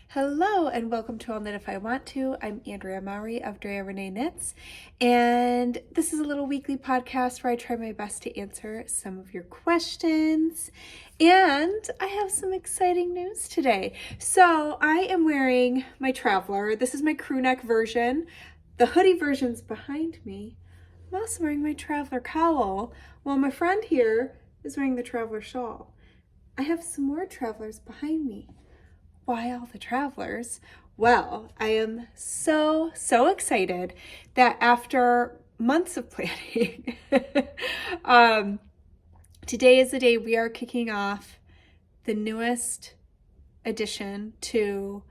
Hello and welcome to I'll Knit If I Want To. I'm Andrea Mowry of Drea Renee Knits, and this is a little weekly podcast where I try my best to answer some of your questions. And I have some exciting news today. So I am wearing my Traveler. This is my crew neck version. The hoodie version's behind me. I'm also wearing my Traveler cowl, while my friend here is wearing the Traveler shawl. I have some more Travelers behind me. Why all the Travelers? Well, I am so excited that after months of planning, today is the day we are kicking off the newest addition to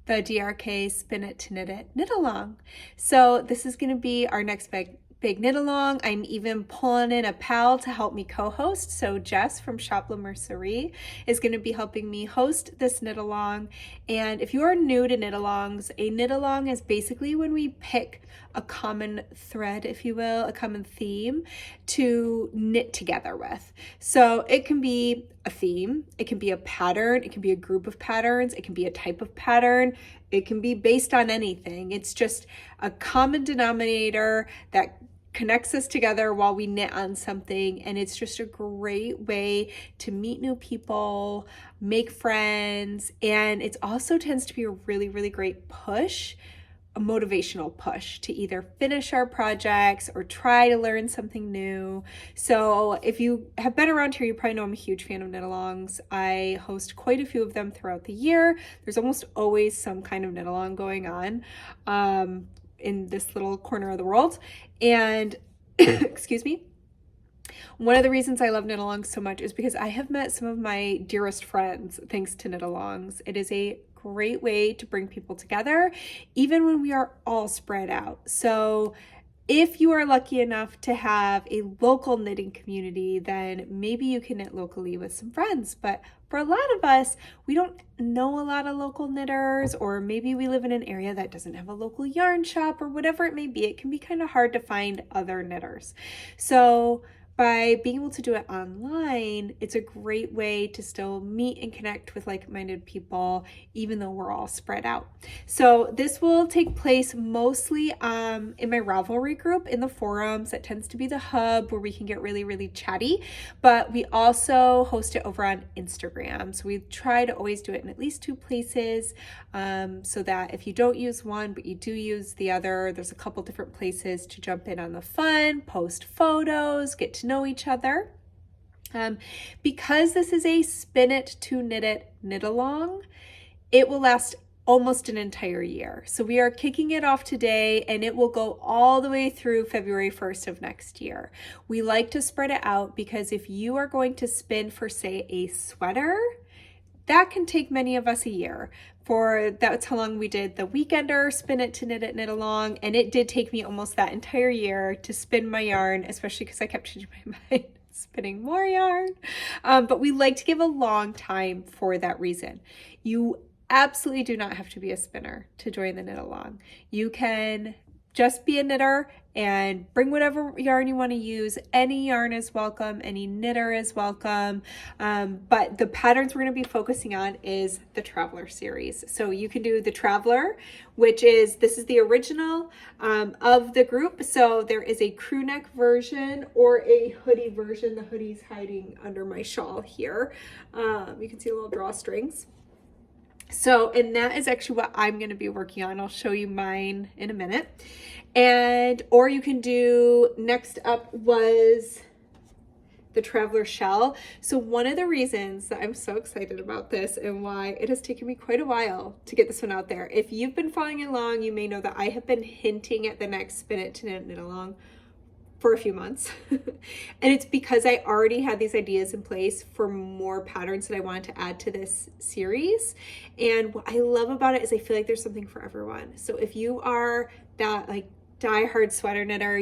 the DRK Spin It to Knit It knit along. So this is going to be our next big knit along. I'm even pulling in a pal to help me co-host. So Jess from Shop La Mercerie is going to be helping me host this knit along. And if you are new to knit alongs, a knit along is basically when we pick a common thread, if you will, a common theme to knit together with. So it can be a theme, it can be a pattern, it can be a group of patterns, it can be a type of pattern, it can be based on anything. It's just a common denominator that connects us together while we knit on something, and it's just a great way to meet new people, make friends, and it also tends to be a really great push, a motivational push to either finish our projects or try to learn something new. So if you have been around here, you probably know I'm a huge fan of knit alongs. I host quite a few of them throughout the year. There's almost always some kind of knit along going on in this little corner of the world. And excuse me. One of the reasons I love knit alongs so much is because I have met some of my dearest friends thanks to knit alongs. It is a great way to bring people together, even when we are all spread out. So if you are lucky enough to have a local knitting community, then maybe you can knit locally with some friends. But for a lot of us, we don't know a lot of local knitters, or maybe we live in an area that doesn't have a local yarn shop, or whatever it may be. It can be kind of hard to find other knitters. So by being able to do it online, it's a great way to still meet and connect with like-minded people, even though we're all spread out. So this will take place mostly in my Ravelry group in the forums. That tends to be the hub where we can get really chatty, but we also host it over on Instagram. So we try to always do it in at least two places, so that if you don't use one, but you do use the other, there's a couple different places to jump in on the fun, post photos, get to know each other. Because this is a Spin It to Knit It knit along, it will last almost an entire year. So we are kicking it off today, and it will go all the way through February 1st of next year. We like to spread it out because if you are going to spin for, say, a sweater, that can take many of us a year. That's how long we did the Weekender Spin It to Knit It knit along, and it did take me almost that entire year to spin my yarn, especially because I kept changing my mind, spinning more yarn. But we like to give a long time for that reason. You absolutely do not have to be a spinner to join the knit along. You can just be a knitter and bring whatever yarn you want to use. Any yarn is welcome, any knitter is welcome. But the patterns we're going to be focusing on is the Traveler series. So you can do the Traveler, this is the original of the group. So there is a crew neck version or a hoodie version. The hoodie's hiding under my shawl here. You can see the little drawstrings. So, and that is actually what I'm going to be working on. I'll show you mine in a minute. Or you can do, next up was the Traveler shell. So one of the reasons that I'm so excited about this and why it has taken me quite a while to get this one out there. If you've been following along, you may know that I have been hinting at the next Spin It to Knit along for a few months. And it's because I already had these ideas in place for more patterns that I wanted to add to this series. And what I love about it is I feel like there's something for everyone. So if you are that like die-hard sweater knitter,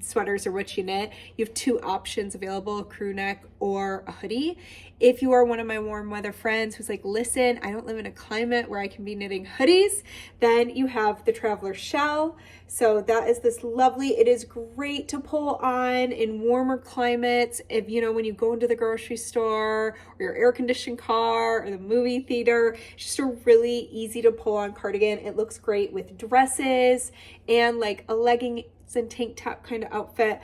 sweaters are what you knit, you have two options available, a crew neck or a hoodie. If you are one of my warm weather friends who's like, listen, I don't live in a climate where I can be knitting hoodies, then you have the Traveler Shawl. So that is this lovely, it is great to pull on in warmer climates. If, you know, when you go into the grocery store or your air conditioned car or the movie theater, it's just a really easy to pull on cardigan. It looks great with dresses and like a leggings and tank top kind of outfit.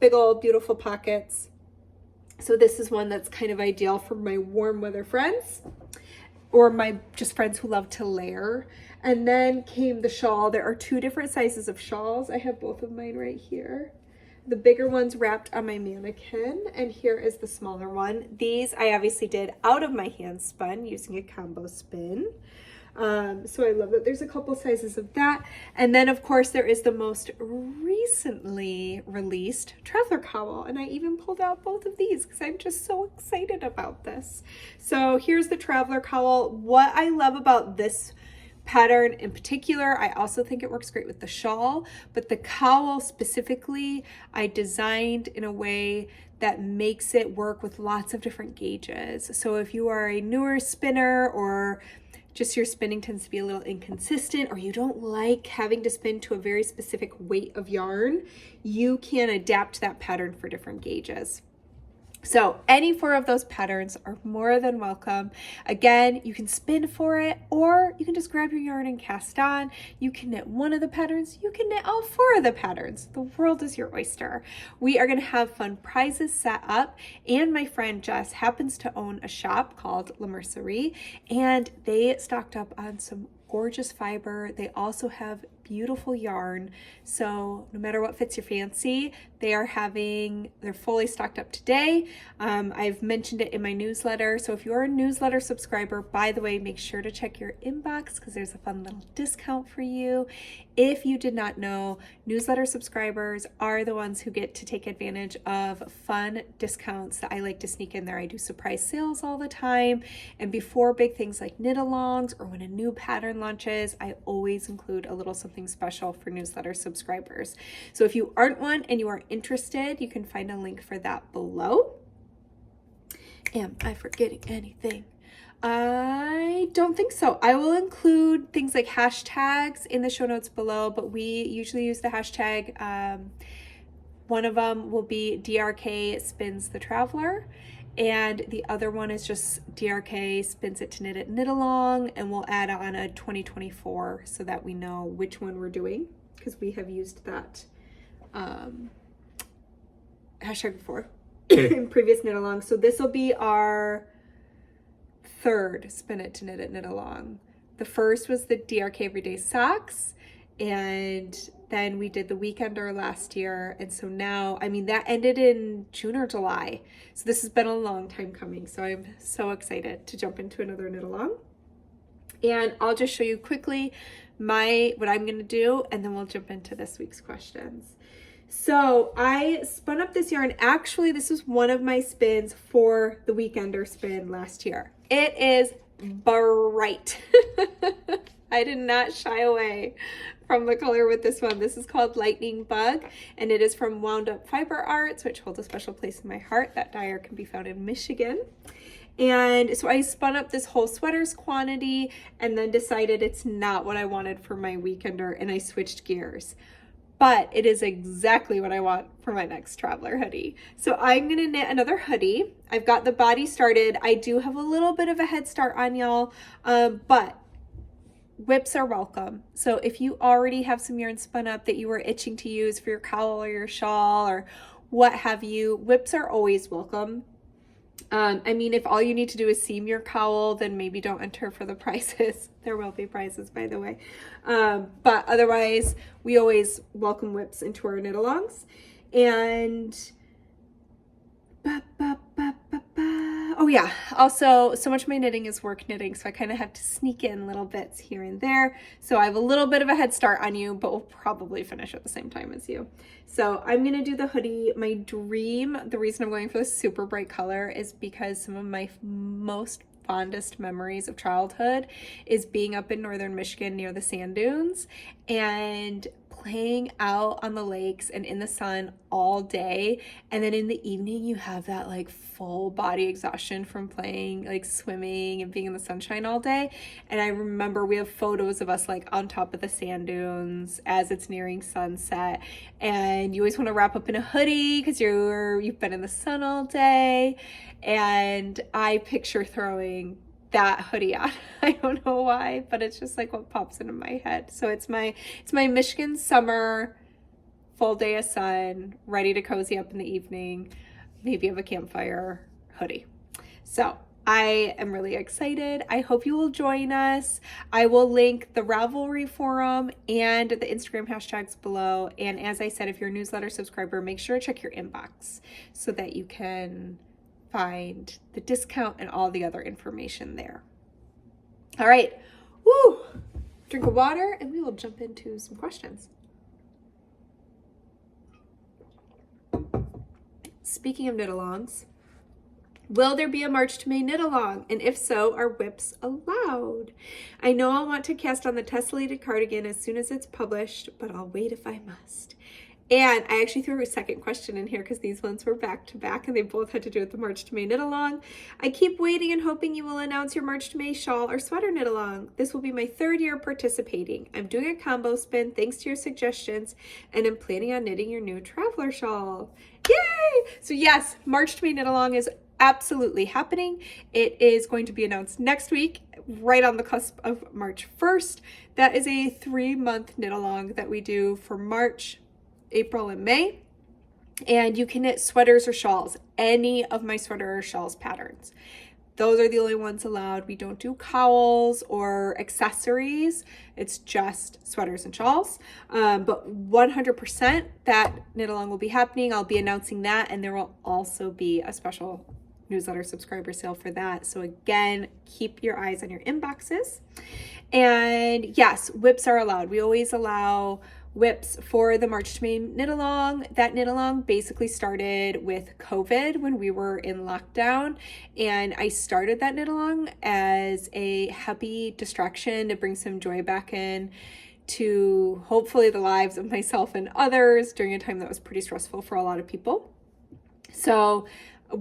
Big old beautiful pockets. So this is one that's kind of ideal for my warm weather friends or my just friends who love to layer. And then came the shawl. There are 2 different sizes of shawls. I have both of mine right here. The bigger one's wrapped on my mannequin, and here is the smaller one. These I obviously did out of my hand spun using a combo spin. So I love that there's a couple sizes of that. And then of course there is the most recently released Traveler Cowl. And I even pulled out both of these because I'm just so excited about this. So here's the Traveler Cowl. What I love about this pattern in particular, I also think it works great with the shawl, but the cowl specifically, I designed in a way that makes it work with lots of different gauges. So if you are a newer spinner or just your spinning tends to be a little inconsistent or you don't like having to spin to a very specific weight of yarn, you can adapt that pattern for different gauges. So any 4 of those patterns are more than welcome. Again, you can spin for it, or you can just grab your yarn and cast on. You can knit one of the patterns, you can knit all 4 of the patterns. The world is your oyster. We are gonna have fun prizes set up, and my friend Jess happens to own a shop called La Mercerie, and they stocked up on some gorgeous fiber. They also have beautiful yarn. So no matter what fits your fancy, they're fully stocked up today. I've mentioned it in my newsletter. So if you're a newsletter subscriber, by the way, make sure to check your inbox because there's a fun little discount for you. If you did not know, newsletter subscribers are the ones who get to take advantage of fun discounts that I like to sneak in there. I do surprise sales all the time. And before big things like knit-alongs or when a new pattern launches, I always include a little something special for newsletter subscribers. So if you aren't one and you are interested, you can find a link for that below. Am I forgetting anything? I don't think so. I will include things like hashtags in the show notes below, but we usually use the hashtag. One of them will be DRK Spins the Traveler, and the other one is just DRK Spins It to Knit It Knit Along, and we'll add on a 2024 so that we know which one we're doing because we have used that hashtag before in previous knit along. So this will be our 3rd Spin It to Knit It Knit Along. The first was the DRK Everyday Socks, and then we did the Weekender last year. And so now, I mean, that ended in June or July. So this has been a long time coming. So I'm so excited to jump into another knit along. And I'll just show you quickly what I'm gonna do, and then we'll jump into this week's questions. So I spun up this yarn. Actually, this was one of my spins for the Weekender spin last year. It is bright. I did not shy away from the color with this one. This is called Lightning Bug, and it is from Wound Up Fiber Arts, which holds a special place in my heart. That dyer can be found in Michigan. And so I spun up this whole sweaters quantity and then decided it's not what I wanted for my Weekender, and I switched gears. But it is exactly what I want for my next Traveler hoodie. So I'm gonna knit another hoodie. I've got the body started. I do have a little bit of a head start on y'all, but whips are welcome. So if you already have some yarn spun up that you were itching to use for your cowl or your shawl or what have you, whips are always welcome. I mean, if all you need to do is seam your cowl, then maybe don't enter for the prizes. There will be prizes, by the way. But otherwise, we always welcome whips into our knit-alongs. And oh yeah, also, so much of my knitting is work knitting, so I kind of have to sneak in little bits here and there. So I have a little bit of a head start on you, but we'll probably finish at the same time as you. So I'm gonna do the hoodie. My dream, the reason I'm going for this super bright color is because some of my most fondest memories of childhood is being up in northern Michigan near the sand dunes and playing out on the lakes and in the sun all day, and then in the evening you have that like full body exhaustion from playing, like swimming and being in the sunshine all day. And I remember we have photos of us like on top of the sand dunes as it's nearing sunset, and you always want to wrap up in a hoodie because you've been in the sun all day. And I picture throwing that hoodie on. I don't know why, but it's just like what pops into my head. So it's my Michigan summer, full day of sun, ready to cozy up in the evening, maybe have a campfire hoodie. So I am really excited. I hope you will join us. I will link the Ravelry forum and the Instagram hashtags below. And as I said, if you're a newsletter subscriber, make sure to check your inbox so that you can find the discount and all the other information there. All right, woo! Drink of water and we will jump into some questions. Speaking of knit-alongs, will there be a March to May knit-along? And if so, are whips allowed? I know I'll want to cast on the Tessellated cardigan as soon as it's published, but I'll wait if I must. And I actually threw a second question in here because these ones were back to back and they both had to do with the March to May knit along. I keep waiting and hoping you will announce your March to May shawl or sweater knit along. This will be my 3rd year participating. I'm doing a combo spin thanks to your suggestions, and I'm planning on knitting your new traveler shawl. Yay! So yes, March to May knit along is absolutely happening. It is going to be announced next week, right on the cusp of March 1st. That is a 3-month knit along that we do for March, April, and May. And you can knit sweaters or shawls, any of my sweater or shawls patterns. Those are the only ones allowed. We don't do cowls or accessories. It's just sweaters and shawls. But 100% that knit along will be happening. I'll be announcing that, and there will also be a special newsletter subscriber sale for that. So again, keep your eyes on your inboxes. And yes, whips are allowed. We always allow whips for the March to May knit along. That knit along basically started with COVID when we were in lockdown, and I started that knit along as a happy distraction to bring some joy back in to hopefully the lives of myself and others during a time that was pretty stressful for a lot of people. So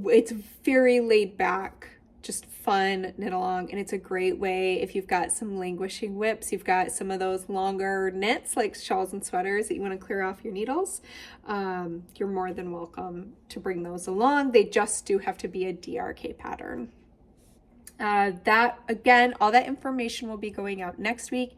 it's very laid back, just fun knit along, and it's a great way if you've got some languishing whips, you've got some of those longer knits like shawls and sweaters that you want to clear off your needles, you're more than welcome to bring those along. They just do have to be a DRK pattern. That again, all that information will be going out next week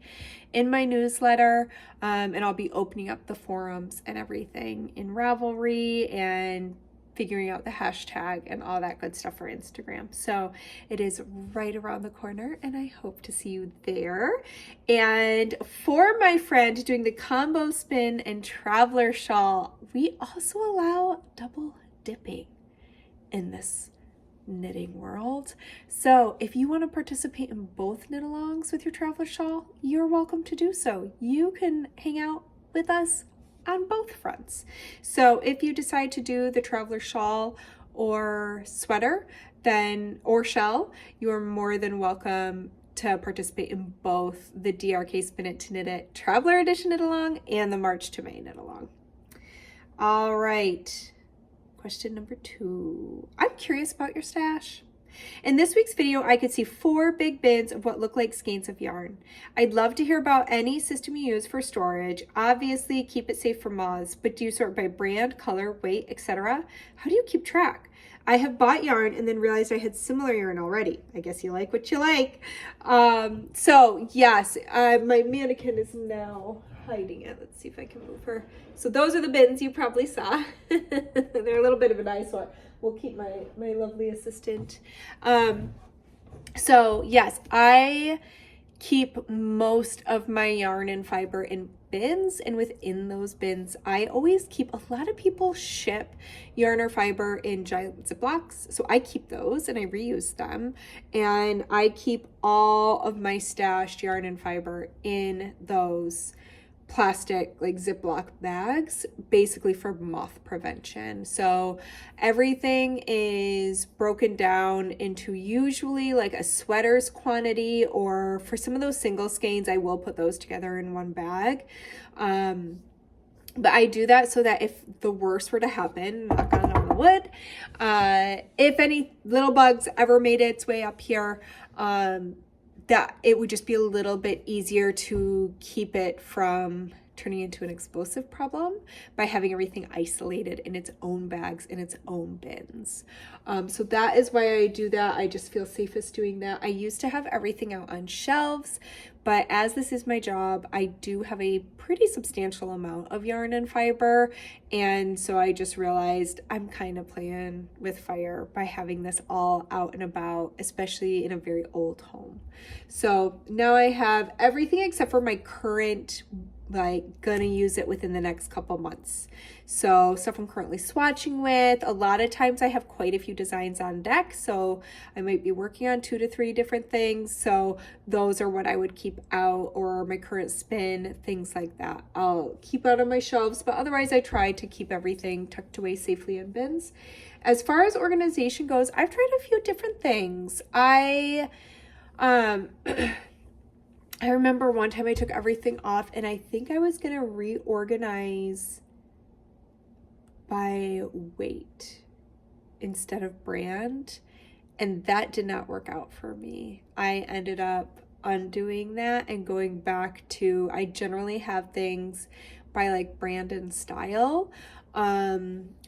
in my newsletter, and I'll be opening up the forums and everything in Ravelry and figuring out the hashtag and all that good stuff for Instagram. So it is right around the corner, and I hope to see you there. And for my friend doing the combo spin and traveler shawl, we also allow double dipping in this knitting world. So if you want to participate in both knit alongs with your traveler shawl, you're welcome to do so. You can hang out with us on both fronts. So if you decide to do the traveler shawl or sweater, then or shell, you are more than welcome to participate in both the DRK Spin It to Knit It Traveler Edition knit along and the March to May knit along. All right, question number 2. I'm curious about your stash. In this week's video, I could see 4 big bins of what look like skeins of yarn. I'd love to hear about any system you use for storage. Obviously, keep it safe from moths, but do you sort by brand, color, weight, etc.? How do you keep track? I have bought yarn and then realized I had similar yarn already. I guess you like what you like. So yes, my mannequin is now hiding it. Let's see if I can move her. So those are the bins you probably saw. They're a little bit of an eyesore. We'll keep my lovely assistant. So yes, I keep most of my yarn and fiber in bins, and within those bins, I always keep, a lot of people ship yarn or fiber in giant Ziplocs, so I keep those and I reuse them, and I keep all of my stashed yarn and fiber in those plastic like Ziploc bags, basically for moth prevention. So everything is broken down into usually like a sweater's quantity, or for some of those single skeins, I will put those together in one bag. But I do that so that if the worst were to happen, knock on the wood, if any little bugs ever made its way up here, that it would just be a little bit easier to keep it from turning into an explosive problem by having everything isolated in its own bags, in its own bins. So that is why I do that. I just feel safest doing that. I used to have everything out on shelves, but as this is my job, I do have a pretty substantial amount of yarn and fiber. And so I just realized I'm kind of playing with fire by having this all out and about, especially in a very old home. So now I have everything except for my current, like, gonna use it within the next couple months. So stuff I'm currently swatching with. A lot of times I have quite a few designs on deck, so I might be working on 2 to 3 different things. So those are what I would keep out, or my current spin, things like that. I'll keep out on my shelves, but otherwise I try to keep everything tucked away safely in bins. As far as organization goes, I've tried a few different things. I remember one time I took everything off and I think I was going to reorganize by weight instead of brand, and that did not work out for me. I ended up undoing that and going back to, I generally have things by like brand and style.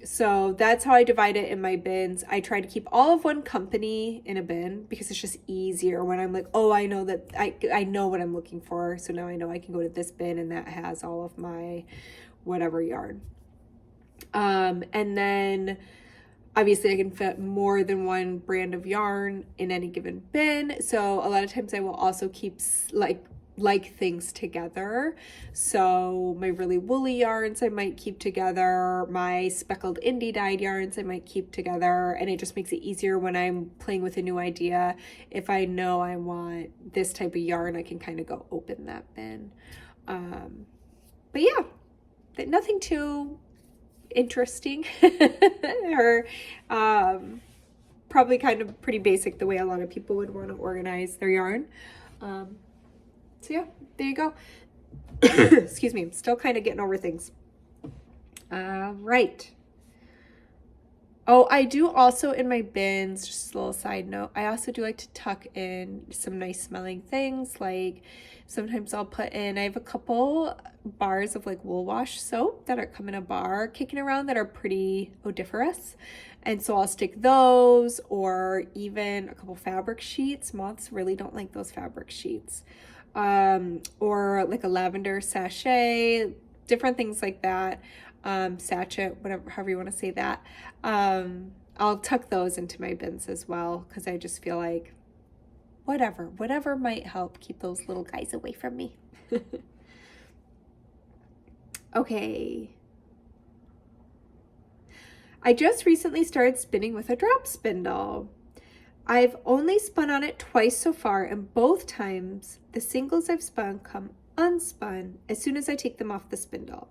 So that's how I divide it in my bins. I try to keep all of one company in a bin because it's just easier when I'm like, oh, I know that I know what I'm looking for. So now I know I can go to this bin and that has all of my whatever yarn. And then obviously I can fit more than one brand of yarn in any given bin. So a lot of times I will also keep like things together. So my really woolly yarns I might keep together, my speckled indie dyed yarns I might keep together, and it just makes it easier when I'm playing with a new idea. If I know I want this type of yarn, I can kind of go open that bin. But yeah, nothing too interesting or probably kind of pretty basic the way a lot of people would want to organize their yarn. So yeah, there you go. Excuse me, I'm still kind of getting over things. Right. Oh, I do also in my bins, just a little side note, I also do like to tuck in some nice smelling things. Like sometimes I'll put in, I have a couple bars of like wool wash soap that are come in a bar kicking around that are pretty odoriferous. And so I'll stick those, or even a couple fabric sheets. Moths really don't like those fabric sheets. Or like a lavender sachet, different things like that. Sachet, whatever, however you want to say that. I'll tuck those into my bins as well, because I just feel like whatever might help keep those little guys away from me. Okay. I just recently started spinning with a drop spindle. I've only spun on it twice so far, and both times the singles I've spun come unspun as soon as I take them off the spindle.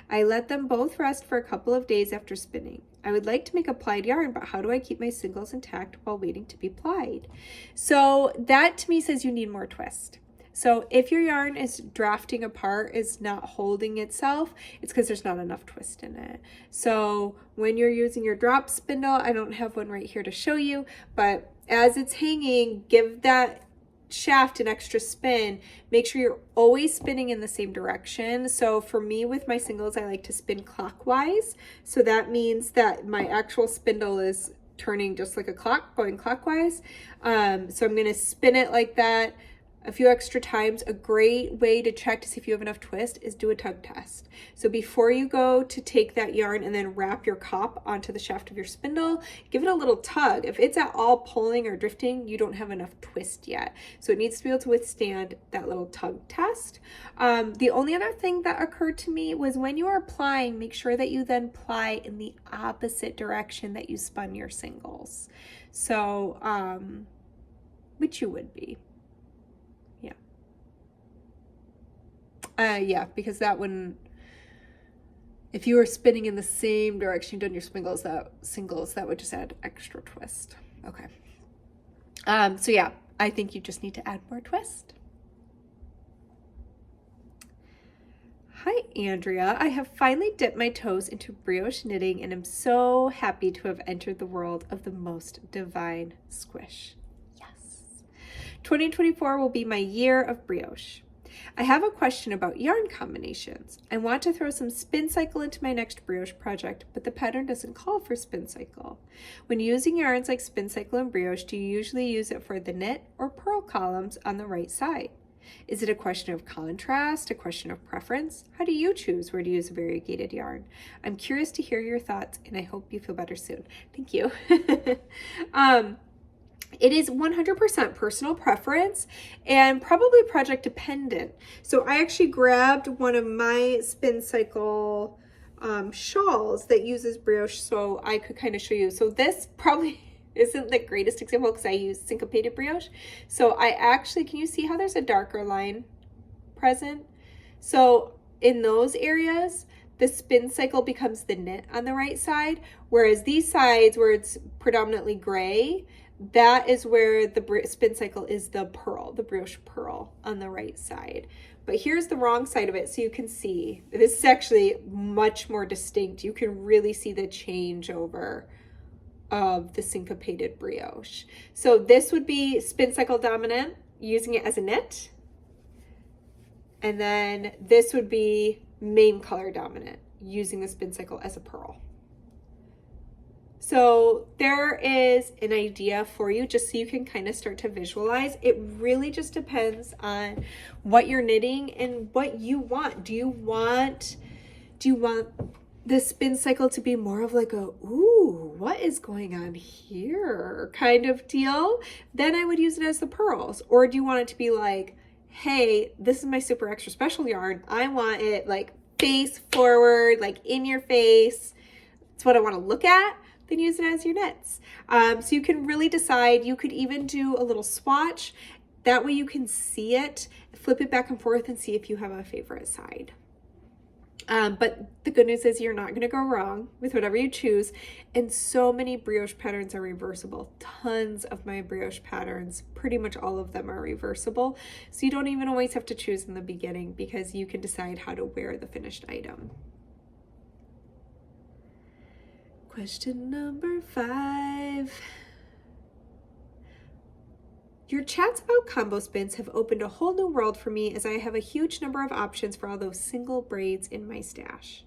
I let them both rest for a couple of days after spinning. I would like to make a plied yarn, but how do I keep my singles intact while waiting to be plied? So that to me says you need more twist. So if your yarn is drafting apart, is not holding itself, it's because there's not enough twist in it. So when you're using your drop spindle, I don't have one right here to show you, but as it's hanging, give that shaft an extra spin. Make sure you're always spinning in the same direction. So for me with my singles, I like to spin clockwise. So that means that my actual spindle is turning just like a clock, going clockwise. So I'm going to spin it like that a few extra times. A great way to check to see if you have enough twist is do a tug test. So before you go to take that yarn and then wrap your cop onto the shaft of your spindle, give it a little tug. If it's at all pulling or drifting, you don't have enough twist yet. So it needs to be able to withstand that little tug test. The only other thing that occurred to me was when you are applying, make sure that you then ply in the opposite direction that you spun your singles. So, which you would be. Yeah, because that wouldn't, if you were spinning in the same direction you've done your singles, that would just add extra twist. Okay. So yeah, I think you just need to add more twist. Hi, Andrea. I have finally dipped my toes into brioche knitting and am so happy to have entered the world of the most divine squish. Yes. 2024 will be my year of brioche. I have a question about yarn combinations. I want to throw some spin cycle into my next brioche project, but the pattern doesn't call for spin cycle. When using yarns like spin cycle and brioche, do you usually use it for the knit or purl columns on the right side? Is it a question of contrast, a question of preference? How do you choose where to use a variegated yarn? I'm curious to hear your thoughts, and I hope you feel better soon. Thank you. It is 100% personal preference and probably project dependent. So I actually grabbed one of my spin cycle shawls that uses brioche so I could kind of show you. So this probably isn't the greatest example because I use syncopated brioche. So I actually, can you see how there's a darker line present? So in those areas, the spin cycle becomes the knit on the right side, whereas these sides where it's predominantly gray, that is where the spin cycle is the purl, the brioche purl on the right side. But here's the wrong side of it, so you can see. This is actually much more distinct. You can really see the changeover of the syncopated brioche. So this would be spin cycle dominant, using it as a knit. And then this would be main color dominant, using the spin cycle as a purl. So there is an idea for you, just so you can kind of start to visualize. It really just depends on what you're knitting and what you want. Do you want the spin cycle to be more of like a, ooh, what is going on here kind of deal? Then I would use it as the pearls. Or do you want it to be like, hey, this is my super extra special yarn. I want it like face forward, like in your face. It's what I want to look at. Then use it as your knits. So you can really decide. You could even do a little swatch. That way you can see it, flip it back and forth and see if you have a favorite side. But the good news is you're not going to go wrong with whatever you choose. And so many brioche patterns are reversible. Tons of my brioche patterns, pretty much all of them are reversible. So you don't even always have to choose in the beginning because you can decide how to wear the finished item. Question number 5. Your chats about combo spins have opened a whole new world for me as I have a huge number of options for all those single braids in my stash.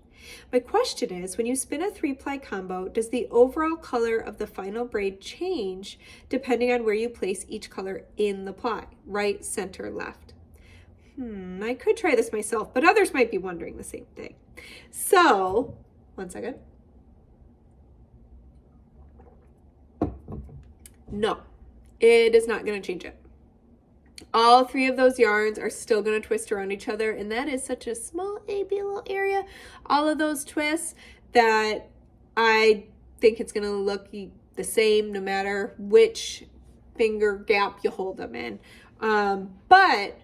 My question is, when you spin a 3-ply combo, does the overall color of the final braid change depending on where you place each color in the ply? Right, center, left. I could try this myself, but others might be wondering the same thing. So, one second. No, it is not going to change it. All 3 of those yarns are still going to twist around each other, and that is such a small, little area. All of those twists that I think it's going to look the same no matter which finger gap you hold them in. But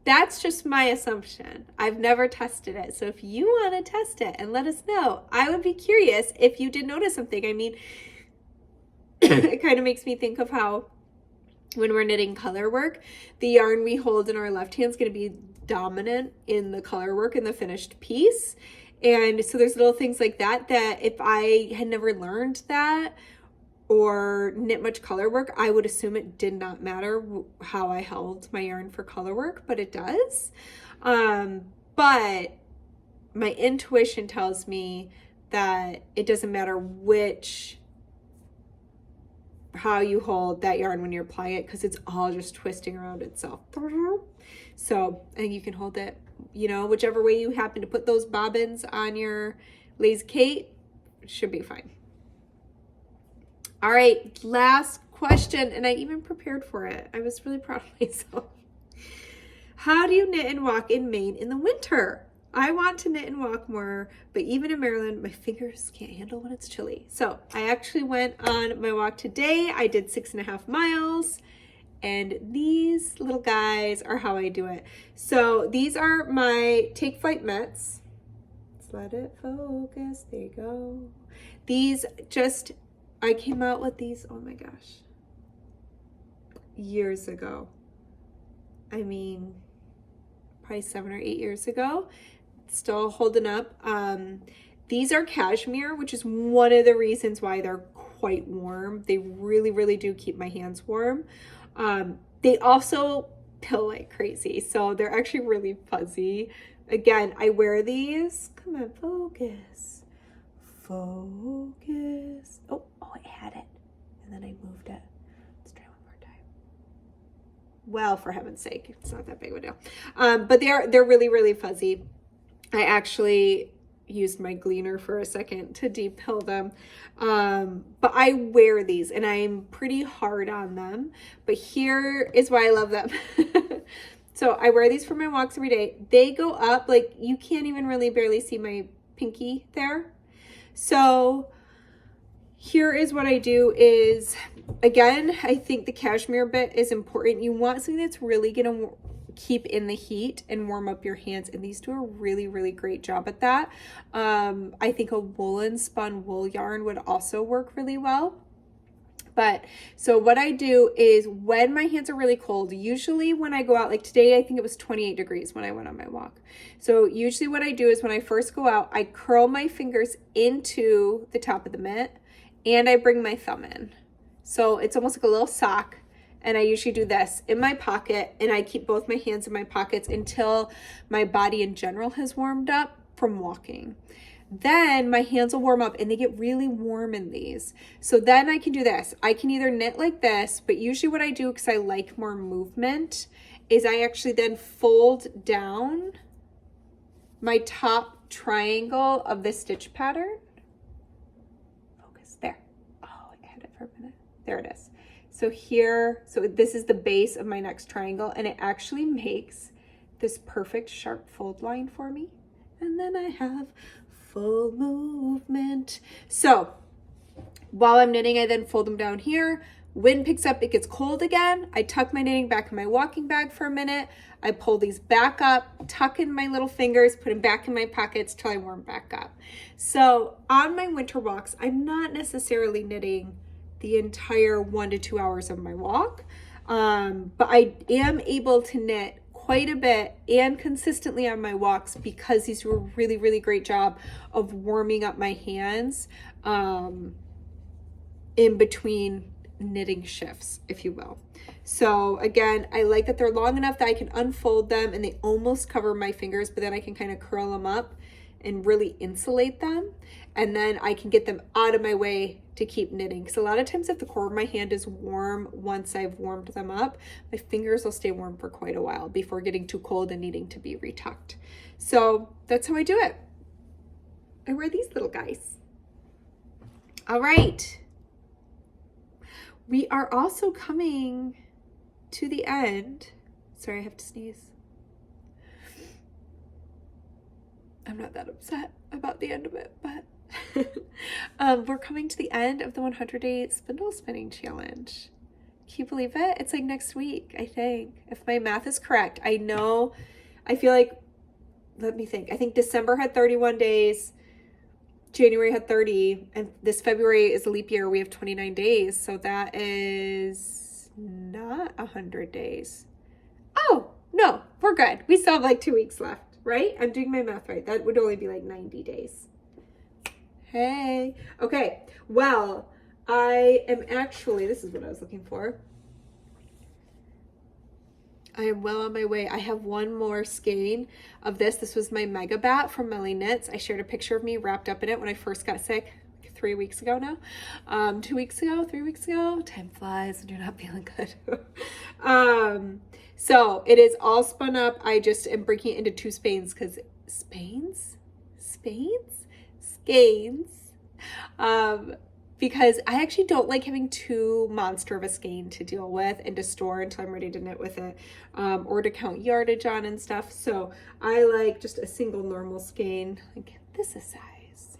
that's just my assumption. I've never tested it. So if you want to test it and let us know, I would be curious if you did notice something. I mean, it kind of makes me think of how when we're knitting color work, the yarn we hold in our left hand is going to be dominant in the color work in the finished piece. And so there's little things like that if I had never learned that or knit much color work, I would assume it did not matter how I held my yarn for color work, but it does. But my intuition tells me that it doesn't matter how you hold that yarn when you're applying it, because it's all just twisting around itself. So I think you can hold it, whichever way you happen to put those bobbins on your Lazy Kate, it should be fine. All right, last question, and I even prepared for it. I was really proud of myself. How do you knit and walk in Maine in the winter? I want to knit and walk more, but even in Maryland, my fingers can't handle when it's chilly. So I actually went on my walk today. I did 6.5 miles, And these little guys are how I do it. So these are my Take Flight mitts. Let's let it focus. There you go. These just, I came out with these, oh my gosh, years ago. I mean, probably 7 or 8 years ago. Still holding up. These are cashmere, which is one of the reasons why they're quite warm. They really, really do keep my hands warm. They also pill like crazy, so they're actually really fuzzy. Again, I wear these. Come on, focus. Focus. Oh, I had it. And then I moved it. Let's try one more time. Well, for heaven's sake, it's not that big of a deal. But they're really, really fuzzy. I actually used my gleaner for a second to depill them. But I wear these and I'm pretty hard on them. But here is why I love them. So I wear these for my walks every day. They go up, like you can't even really barely see my pinky there. So here is what I do is, again, I think the cashmere bit is important. You want something that's really gonna keep in the heat and warm up your hands, and these do a really, really great job at that. I think a woolen spun wool yarn would also work really well. But so what I do is when my hands are really cold, usually when I go out, like today, I think it was 28 degrees when I went on my walk. So usually what I do is when I first go out, I curl my fingers into the top of the mitt and I bring my thumb in. So it's almost like a little sock. And I usually do this in my pocket and I keep both my hands in my pockets until my body in general has warmed up from walking. Then my hands will warm up and they get really warm in these. So then I can do this. I can either knit like this, but usually what I do, because I like more movement, is I actually then fold down my top triangle of the stitch pattern. Focus, there. Oh, I had it for a minute. There it is. So here, so this is the base of my next triangle and it actually makes this perfect sharp fold line for me. And then I have full movement. So while I'm knitting, I then fold them down here. Wind picks up, it gets cold again. I tuck my knitting back in my walking bag for a minute. I pull these back up, tuck in my little fingers, put them back in my pockets till I warm back up. So on my winter walks, I'm not necessarily knitting the entire 1 to 2 hours of my walk, but I am able to knit quite a bit and consistently on my walks because these do a really, really great job of warming up my hands in between knitting shifts, if you will. So again, I like that they're long enough that I can unfold them and they almost cover my fingers, but then I can kind of curl them up and really insulate them. And then I can get them out of my way to keep knitting. Because a lot of times if the core of my hand is warm, once I've warmed them up, my fingers will stay warm for quite a while before getting too cold and needing to be retucked. So that's how I do it. I wear these little guys. All right. We are also coming to the end. Sorry, I have to sneeze. I'm not that upset about the end of it, but we're coming to the end of the 100-day spindle spinning challenge. Can you believe it? It's like next week, I think, if my math is correct. I know, I feel like, let me think. I think December had 31 days, January had 30, and this February is a leap year. We have 29 days, so that is not 100 days. Oh, no, we're good. We still have like 2 weeks left. Right? I'm doing my math right. That would only be like 90 days. Hey. Okay. Well, I am actually, this is what I was looking for. I am well on my way. I have one more skein of this. This was my Mega Bat from Melly Knits. I shared a picture of me wrapped up in it when I first got sick 3 weeks ago now. 2 weeks ago, 3 weeks ago. Time flies when you're not feeling good. So it is all spun up. I just am breaking it into 2 skeins because skeins, because I actually don't like having too monster of a skein to deal with and to store until I'm ready to knit with it, or to count yardage on and stuff. So I like just a single normal skein, like this is size.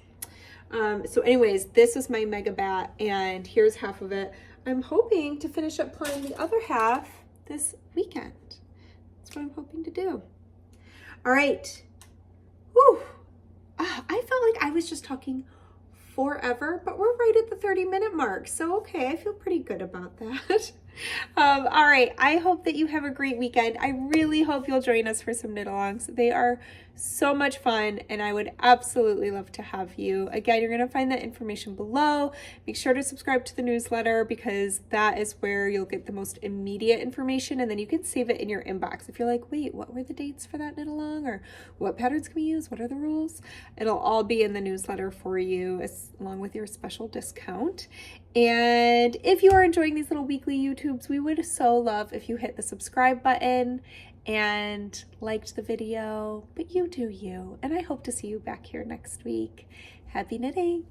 So anyways, this was my Mega Bat and here's half of it. I'm hoping to finish up plying the other half this weekend. That's what I'm hoping to do. All right. Whew. I felt like I was just talking forever, but we're right at the 30-minute mark. So, okay, I feel pretty good about that. All right, I hope that you have a great weekend. I really hope you'll join us for some knit-alongs. They are so much fun, and I would absolutely love to have you. Again, you're gonna find that information below. Make sure to subscribe to the newsletter because that is where you'll get the most immediate information, and then you can save it in your inbox. If you're like, wait, what were the dates for that knit-along? Or what patterns can we use? What are the rules? It'll all be in the newsletter for you, along with your special discount. And if you are enjoying these little weekly YouTubes, we would so love if you hit the subscribe button and liked the video, but you do you. And I hope to see you back here next week. Happy knitting!